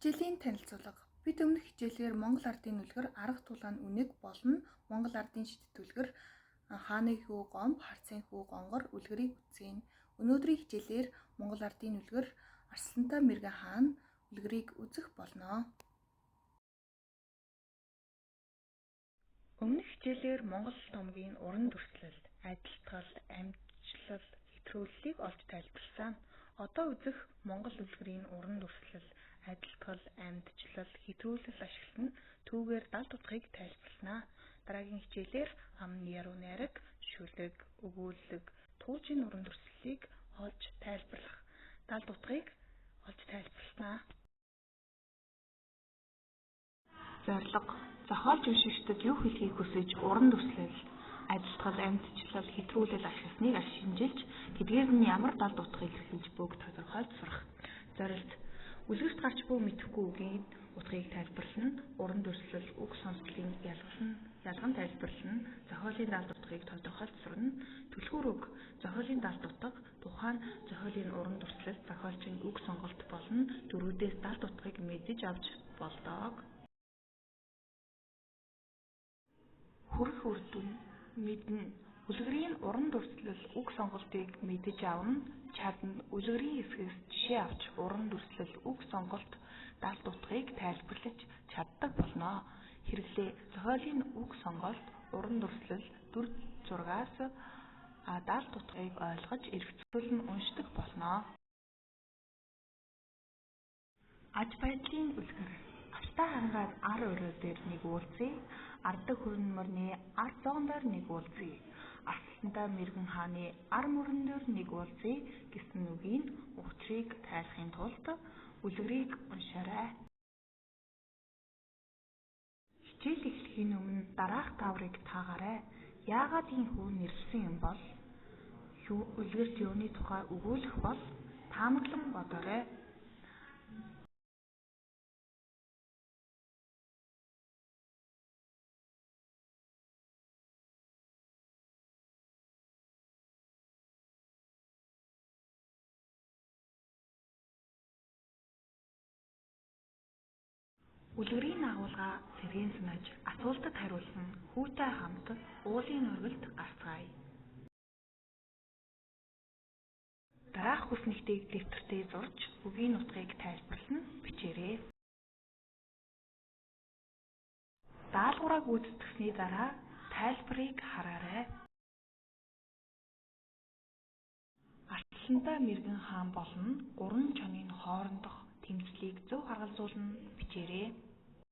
Хичээлийн танилцуулга. Бид өмнөх хичээлээр Монгол ардын нүлгэр арга тулааны үнэг болон Монгол ардын шидэвдүүлгэр хааны хүү гомб, харцын хүү гонгор үлгэрийг үзье. Өнөөдрийн хичээлээр Монгол ардын нүлгэр Арслантай мэргэн хаан үлгэрийг үзэх болно. Өмнөх хичээлээр Монгол томгийн уран дүрслэл, адилтгал, амьдлал, хэтрүүллийг олж тайлбарласан. Одоо үзэх Монгол үлгэрийн уран дүрслэл, адилтгал, амьдлал, хэтрүүлэл ашиглан түүгээр далд утгыг тайлбарлана. Дараагийн хичээлээр ам яруу найраг, шүлэг, өгүүлэг, туужийн уран дүрслэлийг олж тайлбарлах, далд утгыг олж тайлбарлана. Зорилго: зохиолч уншигчдад юу хэлхийг хүсэж уран дүрслэл, адилтгал, амьдлал, хэтрүүлэл ашигласныг шинжилж тэдгээр нь ямар далд утгыг илэрхийлж буйг тодорхойлж сурах. Зорилт: үлгэрт гарч буй мэдэхгүй үгийн утгыг тайлбарлана, уран дүрслэл, үг сонслын ялган тайлбарлана, зохиолын далд утгыг тодорхойлж сурна. Түлхүүр үг: зохиолын далд утга, тухайн зохиолын уран дүрслэл, зохиолчийн үг сонголт болон дөрвүүдээс далд утгыг мэдэж авч болдог. Хүрэх үр дүн: мэднэ. Үлгэрийн уран дүрслэл, үг сонголтыг мэдэж авна, чадна. Үлгэрийн эсгээс жишээ авч уран дүрслэл, үг сонголт, далд утгыг тайлбарлаж чаддаг болно. Хэрэглээ: зохиолын үг сонголт, уран дүрслэл, дүр зургаас далд утгыг ойлгож эргэцүүлэн уншдаг болно. Аж байдлын үлгэр: Австай хаангаар ар уруу дээр нэг уулзъя, ардаг хөрнмөрний ар зоон дээр нэг уулзъя, Арслантай мэргэн хааны ар мөрөн дээр нэг уулзъя гэсэн үгийн учрыг тайлахын тулд үлгэрийг уншаарай. Хичээл эхлэхийн өмнө дараах дааврыг таагарай. Яагаад ийхүү нэрлэсэн юм бол? Үлгэрт юуны тухай өгүүлэх бол таамаглан бодоорой. Үлгэрийн агуулга сэргээн санаж асуултад хариулсан хүүтэй хамт уулын оргилд гарцгаая. Дараах хүснэгтийг дэвтэртээ зурж үгийн утгыг тайлбарлан бичээрэй. Даалгавраа гүйцэтгэсний дараа тайлбарыг хараарай. Арслантай мэргэн хаан болон гурван чонын хоорондох тэмцлийг зөв харгалзуулан бичээрэй.